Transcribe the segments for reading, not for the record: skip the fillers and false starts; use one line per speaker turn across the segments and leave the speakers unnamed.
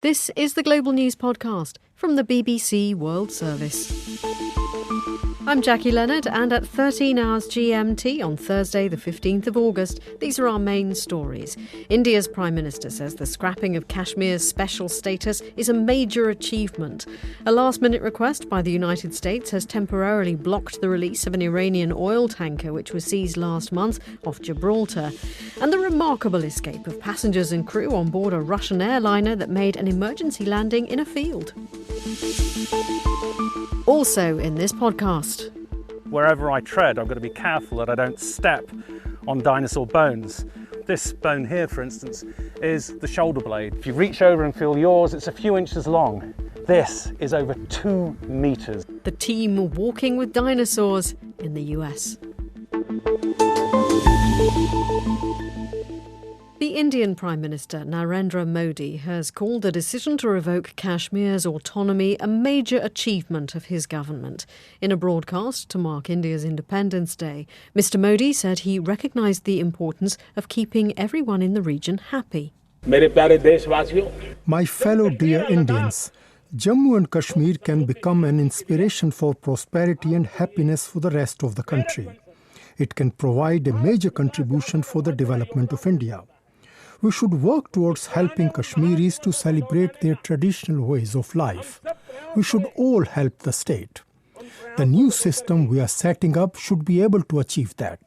This is the Global News Podcast from the BBC World Service. I'm Jackie Leonard, and at 13 hours GMT on Thursday the 15th of August, these are our main stories. India's Prime Minister says the scrapping of Kashmir's special status is a major achievement. A last-minute request by the United States has temporarily blocked the release of an Iranian oil tanker which was seized last month off Gibraltar. And the remarkable escape of passengers and crew on board a Russian airliner that made an emergency landing in a field. Also in this podcast.
Wherever I tread, I've got to be careful that I don't step on dinosaur bones. This bone here, for instance, is the shoulder blade. If you reach over and feel yours, it's a few inches long. This is over 2 meters.
The team walking with dinosaurs in the US. The Indian Prime Minister Narendra Modi has called the decision to revoke Kashmir's autonomy a major achievement of his government. In a broadcast to mark India's Independence Day, Mr. Modi said he recognised the importance of keeping everyone in the region happy.
My fellow dear Indians, Jammu and Kashmir can become an inspiration for prosperity and happiness for the rest of the country. It can provide a major contribution for the development of India. We should work towards helping Kashmiris to celebrate their traditional ways of life. We should all help the state. The new system we are setting up should be able to achieve that.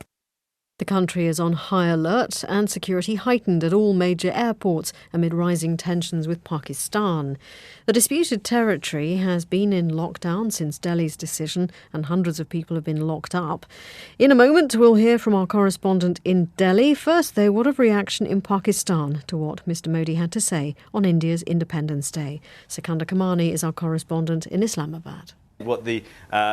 The country is on high alert and security heightened at all major airports amid rising tensions with Pakistan. The disputed territory has been in lockdown since Delhi's decision, and hundreds of people have been locked up. In a moment, we'll hear from our correspondent in Delhi. First, though, what of reaction in Pakistan to what Mr. Modi had to say on India's Independence Day? Sikandar Kamani is our correspondent in Islamabad.
What the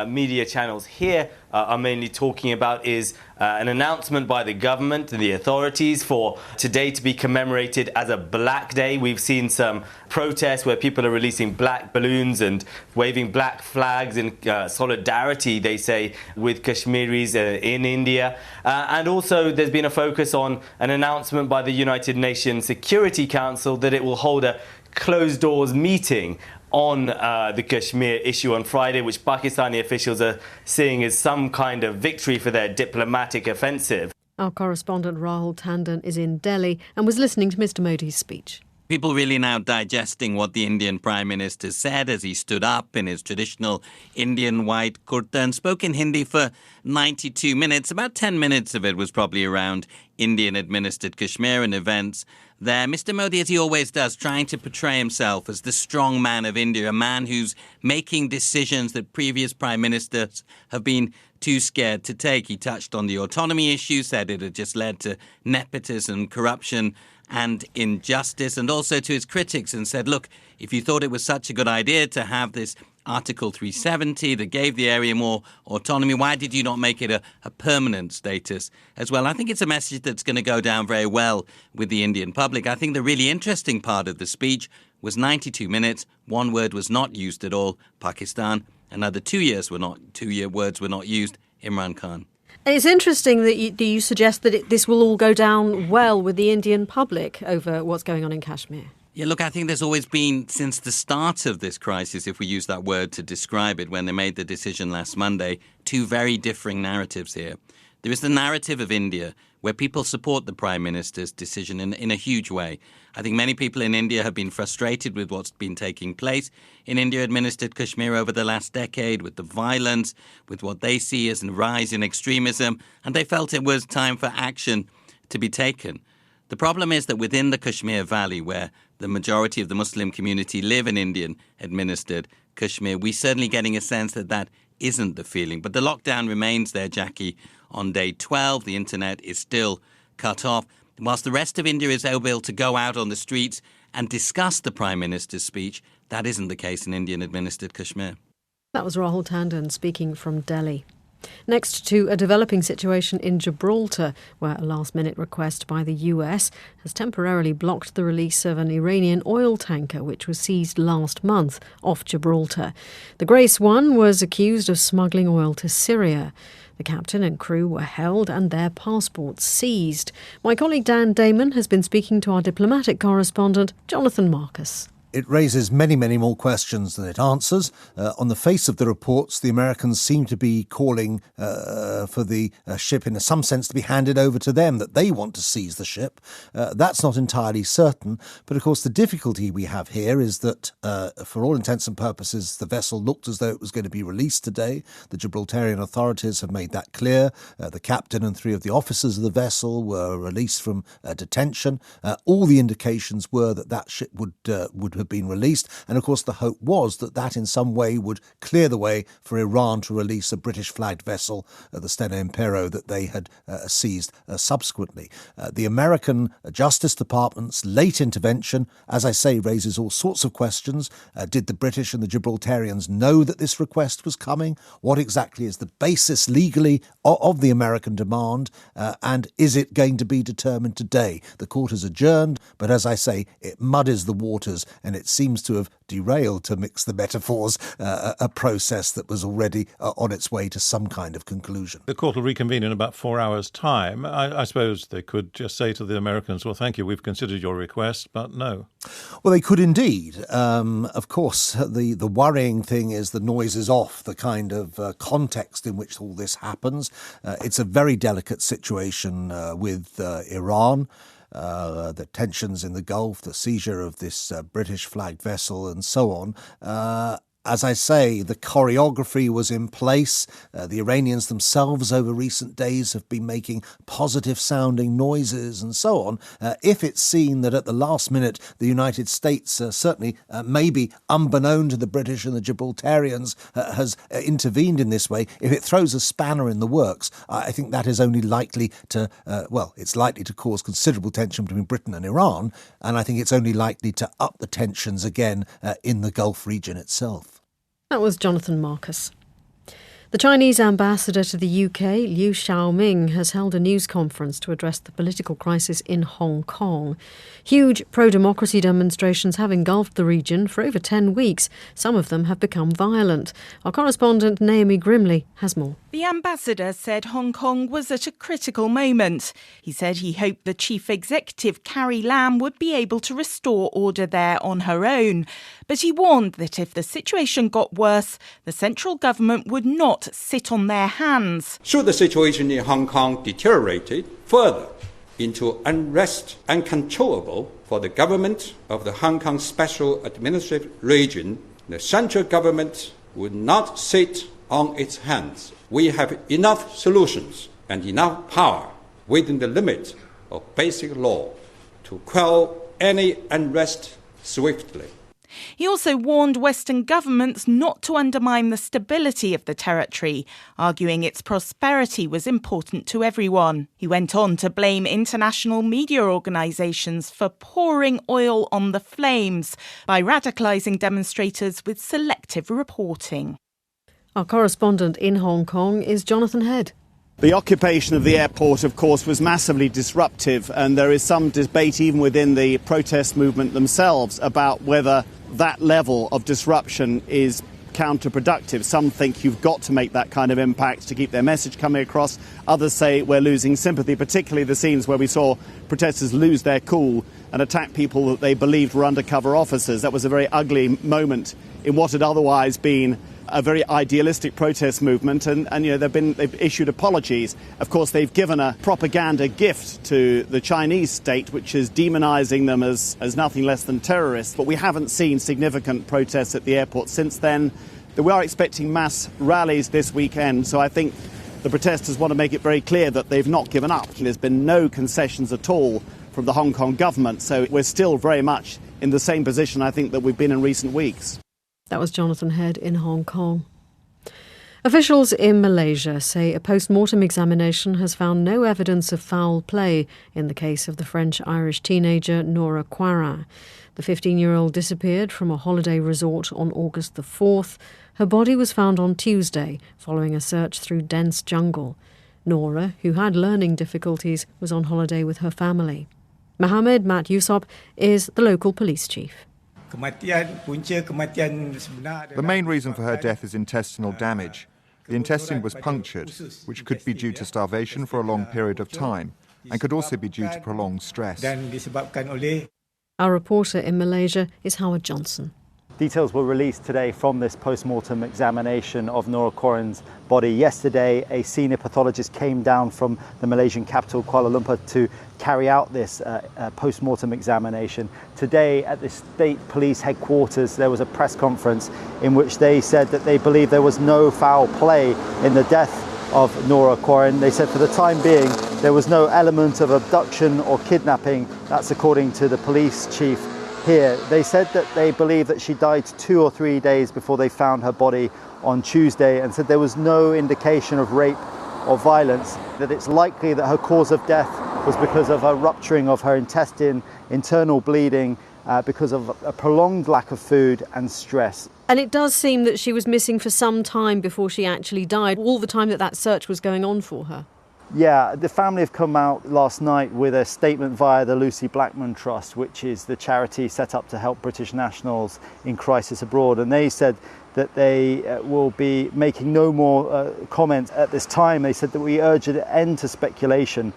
media channels here are mainly talking about is an announcement by the government and the authorities for today to be commemorated as a Black Day. We've seen some protests where people are releasing black balloons and waving black flags in solidarity, they say, with Kashmiris in India. And also there's been a focus on an announcement by the United Nations Security Council that it will hold a closed doors meeting on the Kashmir issue on Friday, which Pakistani officials are seeing as some kind of victory for their diplomatic offensive.
Our correspondent Rahul Tandon is in Delhi and was listening to Mr. Modi's speech.
People really now digesting what the Indian Prime Minister said as he stood up in his traditional Indian white kurta and spoke in Hindi for 92 minutes. About 10 minutes of it was probably around Indian-administered Kashmir and events there. Mr. Modi, as he always does, trying to portray himself as the strong man of India, a man who's making decisions that previous prime ministers have been too scared to take. He touched on the autonomy issue, said it had just led to nepotism, corruption and injustice, and also to his critics and said, look, if you thought it was such a good idea to have this Article 370 that gave the area more autonomy, why did you not make it a permanent status as well? I think it's a message that's going to go down very well with the Indian public. I think the really interesting part of the speech was 92 minutes. One word was not used at all, Pakistan. Another 2 years words were not used, Imran Khan.
It's interesting that you suggest that this will all go down well with the Indian public over what's going on in Kashmir.
Yeah, look, I think there's always been, since the start of this crisis, if we use that word to describe it, when they made the decision last Monday, two very differing narratives here. There is the narrative of India, where people support the Prime Minister's decision in a huge way. I think many people in India have been frustrated with what's been taking place in India-administered Kashmir over the last decade, with the violence, with what they see as a rise in extremism, and they felt it was time for action to be taken. The problem is that within the Kashmir Valley, where the majority of the Muslim community live in Indian-administered Kashmir, we're certainly getting a sense that that isn't the feeling. But the lockdown remains there, Jackie. On day 12, the internet is still cut off. Whilst the rest of India is able to go out on the streets and discuss the Prime Minister's speech, that isn't the case in Indian-administered Kashmir.
That was Rahul Tandon speaking from Delhi. Next to a developing situation in Gibraltar, where a last-minute request by the US has temporarily blocked the release of an Iranian oil tanker which was seized last month off Gibraltar. The Grace 1 was accused of smuggling oil to Syria. The captain and crew were held and their passports seized. My colleague Dan Damon has been speaking to our diplomatic correspondent, Jonathan Marcus.
It raises many, many more questions than it answers. On the face of the reports, the Americans seem to be calling for the ship in some sense to be handed over to them, that they want to seize the ship. That's not entirely certain. But of course, the difficulty we have here is that for all intents and purposes, the vessel looked as though it was going to be released today. The Gibraltarian authorities have made that clear. The captain and 3 of the officers of the vessel were released from detention. All the indications were that that ship would have been released, and of course the hope was that that in some way would clear the way for Iran to release a British flagged vessel, the Stena Impero, that they had seized subsequently. The American Justice Department's late intervention, as I say, raises all sorts of questions. Did the British and the Gibraltarians know that this request was coming? What exactly is the basis legally of the American demand, and is it going to be determined today? The court has adjourned, but as I say, it muddies the waters, and it seems to have derailed, to mix the metaphors, a process that was already on its way to some kind of conclusion.
The court will reconvene in about 4 hours' time. I suppose they could just say to the Americans, well, thank you, we've considered your request, but no.
Well, they could indeed. Of course, the worrying thing is the noise is off, the kind of context in which all this happens. It's a very delicate situation with Iran. The tensions in the Gulf, the seizure of this British flagged vessel and so on. As I say, the choreography was in place. The Iranians themselves over recent days have been making positive-sounding noises and so on. If it's seen that at the last minute the United States certainly, maybe unbeknown to the British and the Gibraltarians, has intervened in this way, if it throws a spanner in the works, I think that is only likely to, it's likely to cause considerable tension between Britain and Iran, and I think it's only likely to up the tensions again in the Gulf region itself.
That was Jonathan Marcus. The Chinese ambassador to the UK, Liu Xiaoming, has held a news conference to address the political crisis in Hong Kong. Huge pro-democracy demonstrations have engulfed the region for over 10 weeks. Some of them have become violent. Our correspondent Naomi Grimley has more.
The ambassador said Hong Kong was at a critical moment. He said he hoped the chief executive, Carrie Lam, would be able to restore order there on her own. But he warned that if the situation got worse, the central government would not sit on their hands.
Should the situation in Hong Kong deteriorate further into unrest uncontrollable for the government of the Hong Kong Special Administrative Region, the central government would not sit on its hands. We have enough solutions and enough power within the limit of basic law to quell any unrest swiftly.
He also warned Western governments not to undermine the stability of the territory, arguing its prosperity was important to everyone. He went on to blame international media organisations for pouring oil on the flames by radicalising demonstrators with selective reporting.
Our correspondent in Hong Kong is Jonathan Head.
The occupation of the airport, of course, was massively disruptive, and there is some debate even within the protest movement themselves about whether that level of disruption is counterproductive. Some think you've got to make that kind of impact to keep their message coming across. Others say we're losing sympathy, particularly the scenes where we saw protesters lose their cool and attack people that they believed were undercover officers. That was a very ugly moment in what had otherwise been a very idealistic protest movement, and they've issued apologies. Of course, they've given a propaganda gift to the Chinese state, which is demonising them as nothing less than terrorists. But we haven't seen significant protests at the airport since then. We are expecting mass rallies this weekend, so I think the protesters want to make it very clear that they've not given up. There's been no concessions at all from the Hong Kong government, so we're still very much in the same position, I think, that we've been in recent weeks.
That was Jonathan Head in Hong Kong. Officials in Malaysia say a post-mortem examination has found no evidence of foul play in the case of the French-Irish teenager Nora Quara. The 15-year-old disappeared from a holiday resort on August the 4th. Her body was found on Tuesday following a search through dense jungle. Nora, who had learning difficulties, was on holiday with her family. Mohammed Mat Yusop is the local police chief.
The main reason for her death is intestinal damage. The intestine was punctured, which could be due to starvation for a long period of time and could also be due to prolonged stress.
Our reporter in Malaysia is Howard Johnson.
Details were released today from this post-mortem examination of Nora Corin's body. Yesterday, a senior pathologist came down from the Malaysian capital, Kuala Lumpur, to carry out this post-mortem examination. Today, at the state police headquarters, there was a press conference in which they said that they believe there was no foul play in the death of Nora Corin. They said for the time being, there was no element of abduction or kidnapping. That's according to the police chief here. They said that they believe that she died 2 or 3 days before they found her body on Tuesday, and said there was no indication of rape or violence, that it's likely that her cause of death was because of a rupturing of her intestine, internal bleeding, because of a prolonged lack of food and stress.
And it does seem that she was missing for some time before she actually died, all the time that search was going on for her.
Yeah, the family have come out last night with a statement via the Lucy Blackman Trust, which is the charity set up to help British nationals in crisis abroad. And they said that they will be making no more comments at this time. They said that we urge an end to speculation.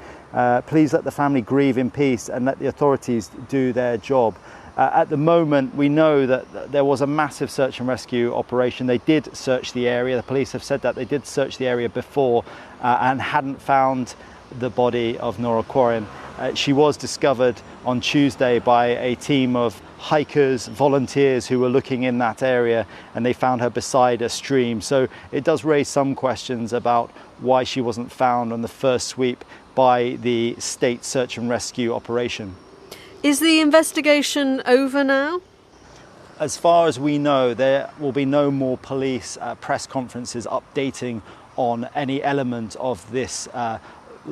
Please let the family grieve in peace and let the authorities do their job. At the moment, we know that there was a massive search and rescue operation. They did search the area. The police have said that they did search the area before and hadn't found the body of Nora Corin. She was discovered on Tuesday by a team of hikers, volunteers who were looking in that area, and they found her beside a stream. So it does raise some questions about why she wasn't found on the first sweep by the state search and rescue operation.
Is the investigation over now?
As far as we know, there will be no more police press conferences updating on any element of this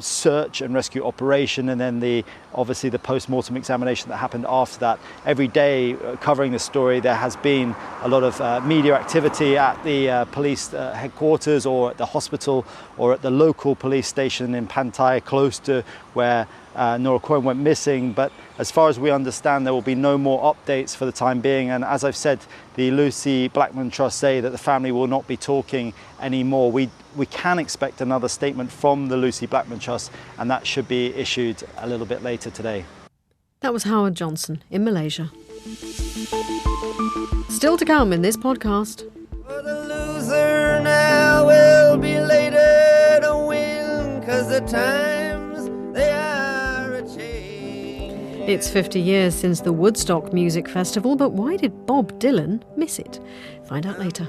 search and rescue operation, and then obviously the post-mortem examination that happened after that. Every day covering the story, there has been a lot of media activity at the police headquarters, or at the hospital, or at the local police station in Pantai, close to where Nora Corin went missing. But as far as we understand, there will be no more updates for the time being. And as I've said, the Lucy Blackman Trust say that the family will not be talking anymore. We can expect another statement from the Lucy Blackman Trust, and that should be issued a little bit later today.
That was Howard Johnson in Malaysia. Still to come in this podcast.
For the loser now will be later to win, 'cause the times they are a-changing.
It's 50 years since the Woodstock Music Festival, but why did Bob Dylan miss it? Find out later.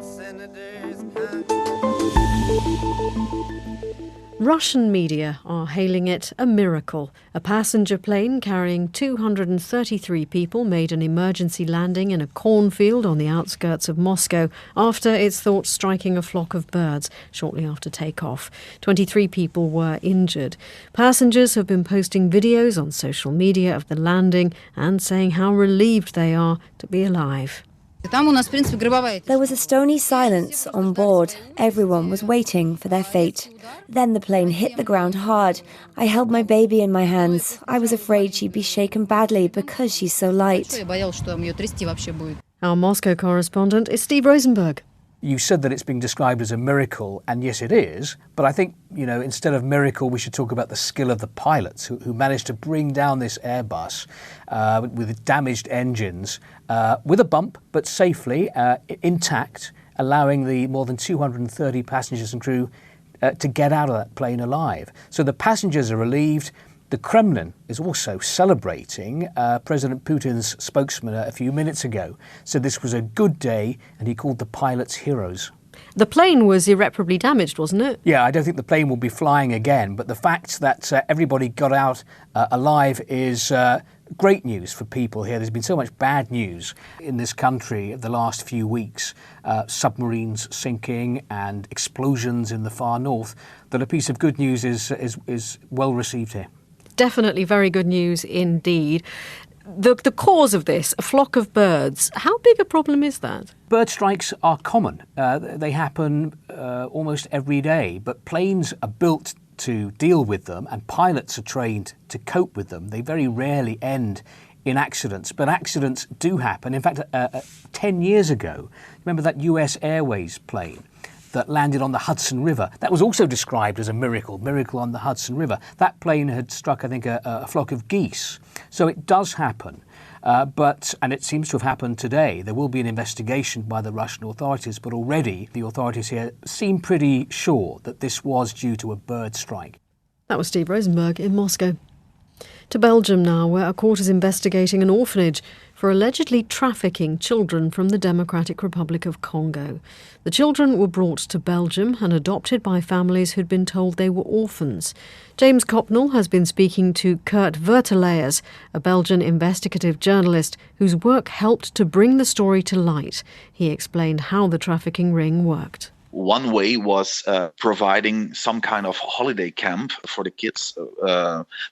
Russian media are hailing it a miracle. A passenger plane carrying 233 people made an emergency landing in a cornfield on the outskirts of Moscow after it's thought striking a flock of birds shortly after takeoff. 23 people were injured. Passengers have been posting videos on social media of the landing and saying how relieved they are to be alive.
There was a stony silence on board. Everyone was waiting for their fate. Then the plane hit the ground hard. I held my baby in my hands. I was afraid she'd be shaken badly because she's so light.
Our Moscow correspondent is Steve Rosenberg.
You said that it's being described as a miracle, and yes, it is. But I think, instead of miracle, we should talk about the skill of the pilots who managed to bring down this Airbus with damaged engines, with a bump, but safely, intact, allowing the more than 230 passengers and crew to get out of that plane alive. So the passengers are relieved. The Kremlin is also celebrating. President Putin's spokesman a few minutes ago said this was a good day, and he called the pilots heroes.
The plane was irreparably damaged, wasn't it?
Yeah, I don't think the plane will be flying again, but the fact that everybody got out alive is great news for people here. There's been so much bad news in this country the last few weeks, submarines sinking and explosions in the far north, that a piece of good news is well received here.
Definitely very good news indeed. The cause of this, a flock of birds, how big a problem is that?
Bird strikes are common. They happen almost every day, but planes are built to deal with them and pilots are trained to cope with them. They very rarely end in accidents, but accidents do happen. In fact, 10 years ago, remember that US Airways plane that landed on the Hudson River? That was also described as a miracle on the Hudson River. That plane had struck, I think, a flock of geese. So it does happen. And it seems to have happened today. There will be an investigation by the Russian authorities, but already the authorities here seem pretty sure that this was due to a bird strike.
That was Steve Rosenberg in Moscow. To Belgium now, where a court is investigating an orphanage for allegedly trafficking children from the Democratic Republic of Congo. The children were brought to Belgium and adopted by families who'd been told they were orphans. James Copnell has been speaking to Kurt Verteleers, a Belgian investigative journalist whose work helped to bring the story to light. He explained how the trafficking ring worked.
One way was providing some kind of holiday camp for the kids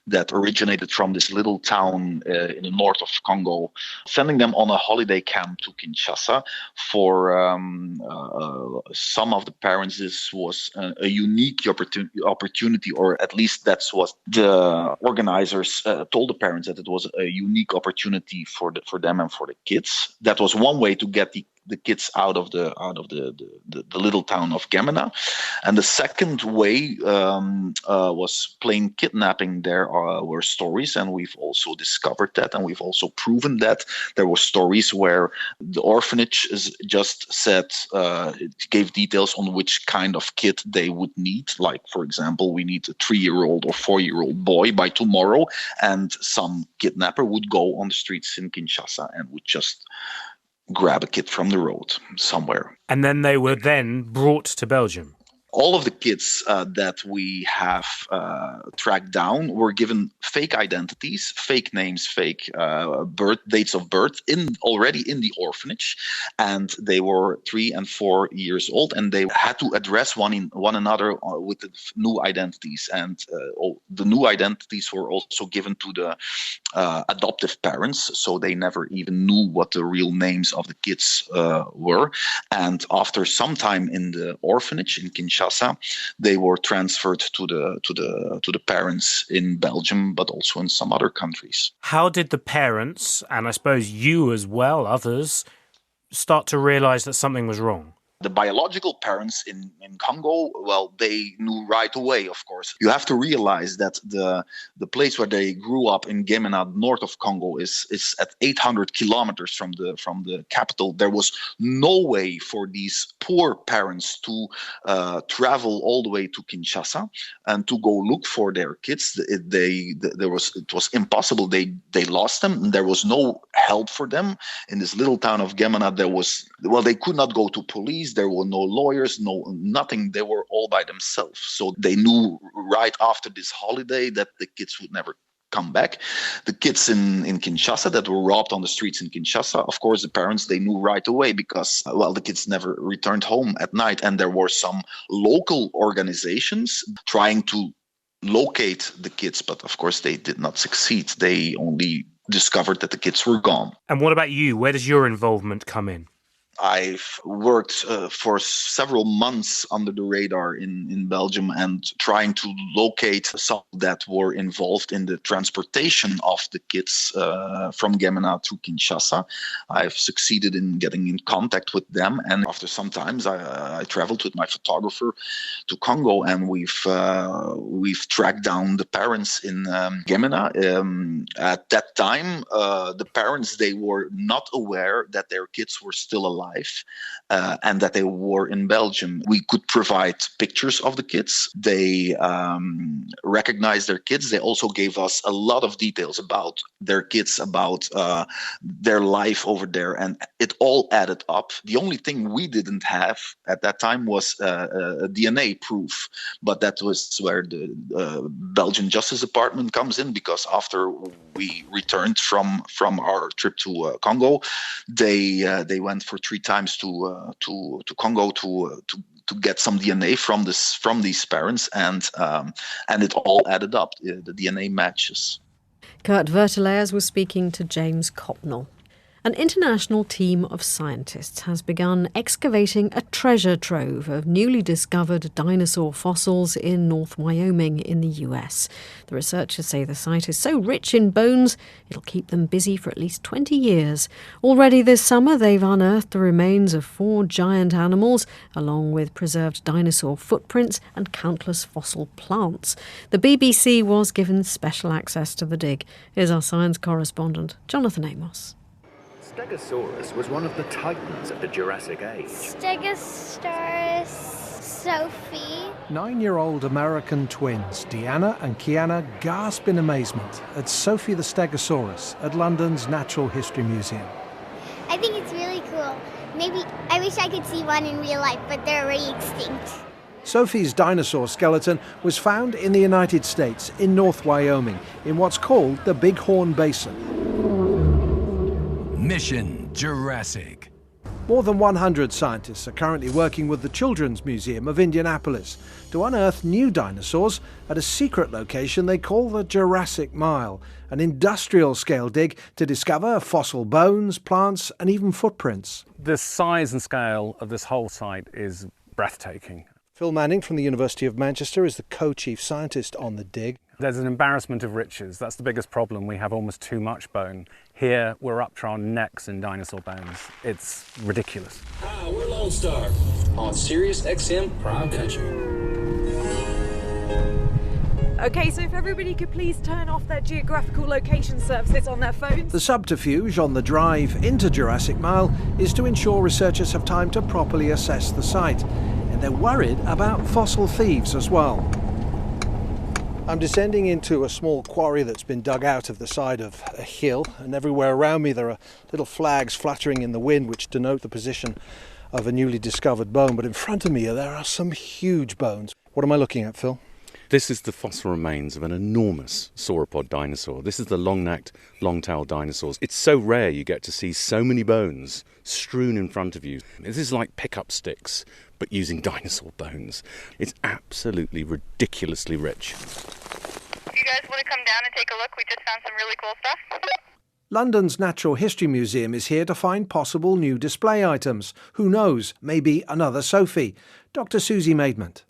that originated from this little town in the north of Congo, sending them on a holiday camp to Kinshasa. For some of the parents, this was a unique opportunity, or at least that's what the organizers told the parents, that it was a unique opportunity for them and for the kids. That was one way to get the kids out of the little town of Gemena. And the second way was plain kidnapping. There were stories, and we've also discovered that, and we've also proven that there were stories where the orphanage just said, it gave details on which kind of kid they would need. Like, for example, we need a 3-year-old or 4-year-old boy by tomorrow, and some kidnapper would go on the streets in Kinshasa and would just grab a kid from the road somewhere.
And then they were then brought to Belgium.
All of the kids that we have tracked down were given fake identities, fake names, fake dates of birth already in the orphanage, and they were 3 and 4 years old, and they had to address one another with the new identities, and the new identities were also given to the adoptive parents, so they never even knew what the real names of the kids were. And after some time in the orphanage in Kinshasa, they were transferred to the parents in Belgium, but also in some other countries.
How did the parents, and I suppose you as well, others, start to realize that something was wrong?
The biological parents in Congo, well, they knew right away, of course. You have to realize that the place where they grew up in Gemena, north of Congo, is at 800 kilometers from the capital. There was no way for these poor parents to travel all the way to Kinshasa and to go look for their kids. It was impossible. They lost them, and there was no help for them in this little town of Gemena. They could not go to police. There were no lawyers, nothing. They were all by themselves. So they knew right after this holiday that the kids would never come back. The kids in Kinshasa that were robbed on the streets in Kinshasa, of course, the parents, they knew right away because, the kids never returned home at night. And there were some local organizations trying to locate the kids, but of course they did not succeed. They only discovered that the kids were gone.
And what about you? Where does your involvement come in?
I've worked for several months under the radar in Belgium and trying to locate some that were involved in the transportation of the kids from Gemena to Kinshasa. I've succeeded in getting in contact with them, and after some time I traveled with my photographer to Congo, and we've tracked down the parents in Gemena. At that time, the parents, they were not aware that their kids were still alive. And that they were in Belgium. We could provide pictures of the kids. They recognized their kids. They also gave us a lot of details about their kids, about their life over there, and it all added up. The only thing we didn't have at that time was a DNA proof, but that was where the Belgian Justice Department comes in, because after we returned from our trip to Congo, they went for 3 times to Congo to get some DNA from these parents, and it all added up. The DNA matches.
Kurt Verteleers was speaking to James Copnell. An international team of scientists has begun excavating a treasure trove of newly discovered dinosaur fossils in North Wyoming in the US. The researchers say the site is so rich in bones, it'll keep them busy for at least 20 years. Already this summer, they've unearthed the remains of 4 giant animals, along with preserved dinosaur footprints and countless fossil plants. The BBC was given special access to the dig. Here's our science correspondent, Jonathan Amos.
Stegosaurus was one of the titans of the Jurassic Age.
Stegosaurus Sophie.
9-year-old American twins, Deanna and Kiana, gasp in amazement at Sophie the Stegosaurus at London's Natural History Museum.
I think it's really cool. Maybe I wish I could see one in real life, but they're already extinct.
Sophie's dinosaur skeleton was found in the United States, in North Wyoming, in what's called the Bighorn Basin.
Mission Jurassic.
More than 100 scientists are currently working with the Children's Museum of Indianapolis to unearth new dinosaurs at a secret location they call the Jurassic Mile, an industrial-scale dig to discover fossil bones, plants and even footprints.
The size and scale of this whole site is breathtaking.
Phil Manning from the University of Manchester is the co-chief scientist on the dig.
There's an embarrassment of riches. That's the biggest problem. We have almost too much bone. Here, we're up to our necks in dinosaur bones. It's ridiculous.
Hi, we're Lone Star on Sirius XM Prime Country.
OK, so if everybody could please turn off their geographical location services on their phones.
The subterfuge on the drive into Jurassic Mile is to ensure researchers have time to properly assess the site. And they're worried about fossil thieves as well. I'm descending into a small quarry that's been dug out of the side of a hill, and everywhere around me there are little flags fluttering in the wind which denote the position of a newly discovered bone. But in front of me there are some huge bones. What am I looking at, Phil?
This is the fossil remains of an enormous sauropod dinosaur. This is the long-necked, long-tailed dinosaurs. It's so rare you get to see so many bones strewn in front of you. This is like pickup sticks, but using dinosaur bones. It's absolutely ridiculously rich.
If you guys want to come down and take a look, we just found some really cool stuff.
London's Natural History Museum is here to find possible new display items. Who knows, maybe another Sophie. Dr. Susie Maidment.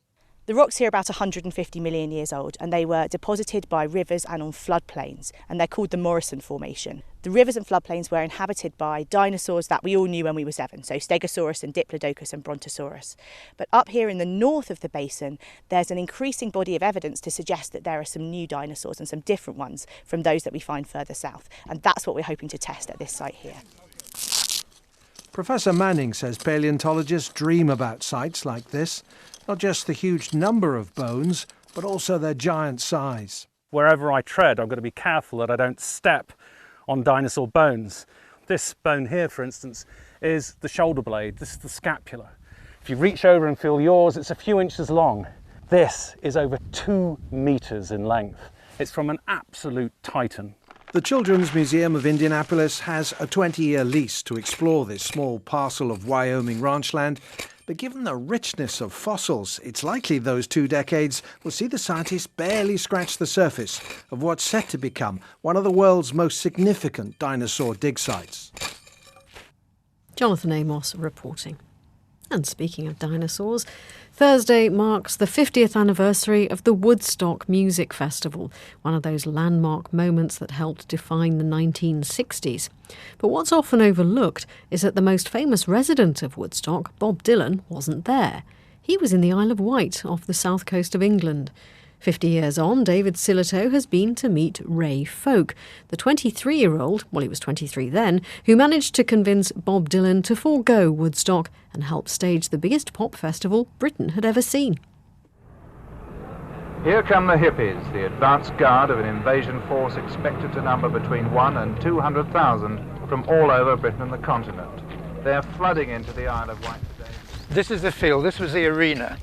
The rocks here are about 150 million years old, and they were deposited by rivers and on floodplains, and they're called the Morrison Formation. The rivers and floodplains were inhabited by dinosaurs that we all knew when we were 7, so Stegosaurus and Diplodocus and Brontosaurus. But up here in the north of the basin, there's an increasing body of evidence to suggest that there are some new dinosaurs and some different ones from those that we find further south, and that's what we're hoping to test at this site here.
Professor Manning says paleontologists dream about sites like this. Not just the huge number of bones, but also their giant size.
Wherever I tread, I've got to be careful that I don't step on dinosaur bones. This bone here, for instance, is the shoulder blade. This is the scapula. If you reach over and feel yours, it's a few inches long. This is over 2 meters in length. It's from an absolute titan.
The Children's Museum of Indianapolis has a 20-year lease to explore this small parcel of Wyoming ranchland. But given the richness of fossils, it's likely those 2 decades will see the scientists barely scratch the surface of what's set to become one of the world's most significant dinosaur dig sites.
Jonathan Amos reporting. And speaking of dinosaurs, Thursday marks the 50th anniversary of the Woodstock Music Festival, one of those landmark moments that helped define the 1960s. But what's often overlooked is that the most famous resident of Woodstock, Bob Dylan, wasn't there. He was in the Isle of Wight off the south coast of England. 50 years on, David Sillitoe has been to meet Ray Folk, the 23-year-old, well, he was 23 then, who managed to convince Bob Dylan to forego Woodstock and help stage the biggest pop festival Britain had ever seen.
Here come the hippies, the advance guard of an invasion force expected to number between 1 and 200,000 from all over Britain and the continent. They're flooding into the Isle of Wight today.
This is the field, this was the arena.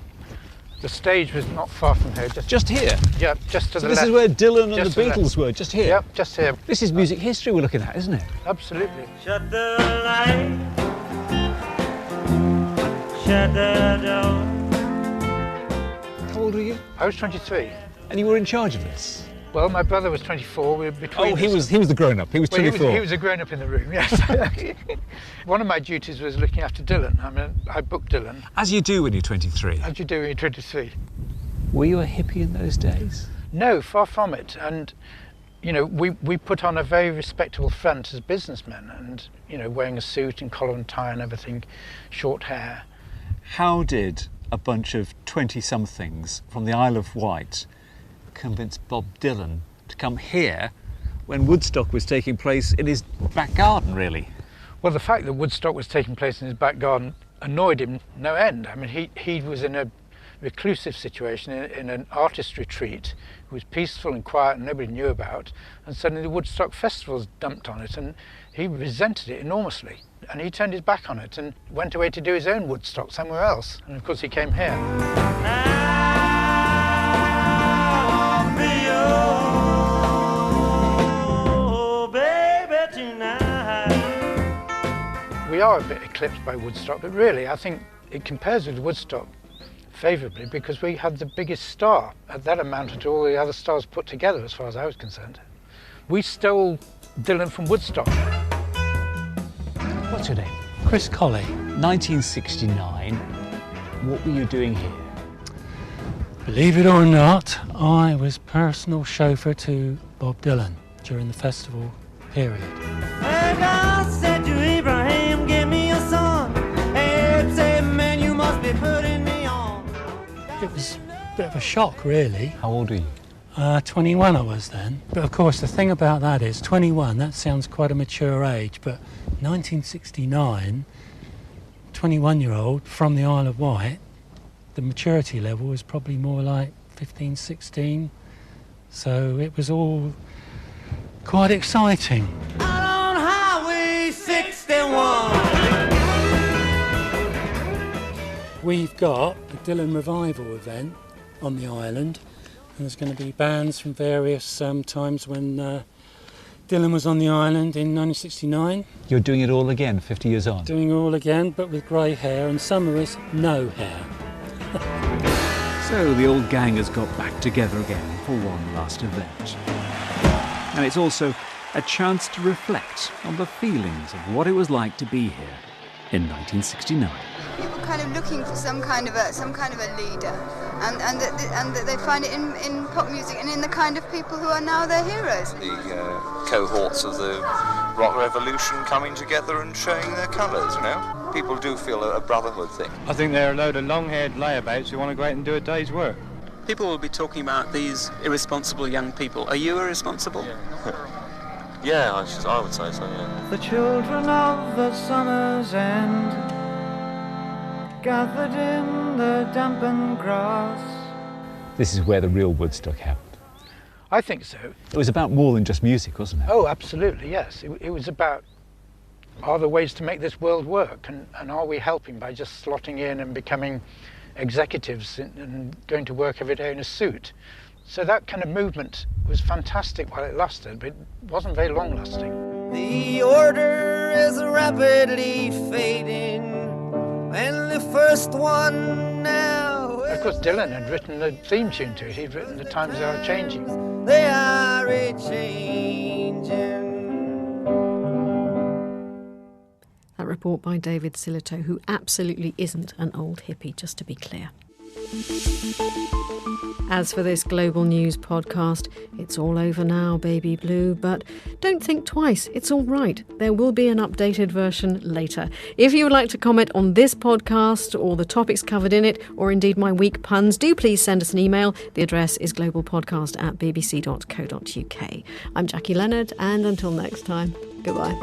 The stage was not far from here. Just here? Yeah, just to the left.
This is where Dylan and the Beatles were, just here?
Yep, just here.
This is music history we're looking at, isn't it?
Absolutely.
Shut the light. Shut the door.
How old were you?
I was 23.
And you were in charge of this?
Well, my brother was 24. We were between.
Oh, he was the grown-up. He was 24.
He was a grown-up in the room. Yes. One of my duties was looking after Dylan. I mean, I booked Dylan.
As you do when you're 23.
As you do when you're 23.
Were you a hippie in those days?
No, far from it. And you know, we put on a very respectable front as businessmen, and you know, wearing a suit and collar and tie and everything, short hair.
How did a bunch of 20-somethings from the Isle of Wight convince Bob Dylan to come here when Woodstock was taking place in his back garden, really?
Well, the fact that Woodstock was taking place in his back garden annoyed him no end. I mean, he was in a reclusive situation in an artist retreat. It was peaceful and quiet and nobody knew about, and suddenly the Woodstock Festival was dumped on it, and he resented it enormously, and he turned his back on it and went away to do his own Woodstock somewhere else, and of course he came here. We are a bit eclipsed by Woodstock, but really I think it compares with Woodstock favourably because we had the biggest star. That amounted to all the other stars put together as far as I was concerned. We stole Dylan from Woodstock.
What's your name?
Chris Colley.
1969. What were you doing here?
Believe it or not, I was personal chauffeur to Bob Dylan during the festival period.
And I said to Abraham, give me a son. Abe said, man, you must be putting me on.
It was a bit of a shock, really.
How old are you?
21 I was then. But of course, the thing about that is 21, that sounds quite a mature age, but 1969, 21-year-old from the Isle of Wight, the maturity level was probably more like 15, 16. So it was all quite exciting.
Out on Highway 61.
We've got a Dylan revival event on the island, and there's going to be bands from various times when Dylan was on the island in 1969.
You're doing it all again, 50 years on?
Doing it all again, but with grey hair, and some of us no hair.
So the old gang has got back together again for one last event. And it's also a chance to reflect on the feelings of what it was like to be here in 1969.
People kind of looking for some kind of a leader, and that they find it in pop music and in the kind of people who are now their heroes.
The cohorts of the rock revolution coming together and showing their colours, you know? People do feel a brotherhood thing.
I think they're a load of long-haired layabouts who want to go out and do a day's work.
People will be talking about these irresponsible young people. Are you irresponsible?
Yeah, I would say so, yeah.
The children of the summer's end gathered in the dampened grass.
This is where the real Woodstock happened.
I think so.
It was about more than just music, wasn't it?
Oh, absolutely, yes. It was about, are there ways to make this world work, and are we helping by just slotting in and becoming executives and going to work every day in a suit? So that kind of movement was fantastic while it lasted, but it wasn't very long lasting.
The order is rapidly fading, and the first one now.
Of course, Dylan had written the theme tune to it. He'd written The Times Are Changing.
They are a-changing.
That report by David Silito, who absolutely isn't an old hippie, just to be clear. As for this Global News podcast, it's all over now, baby blue, but don't think twice, it's all right. There will be an updated version later. If you would like to comment on this podcast or the topics covered in it, or indeed my weak puns, do please send us an email. The address is globalpodcast@bbc.co.uk. I'm Jackie Leonard, and until next time, goodbye.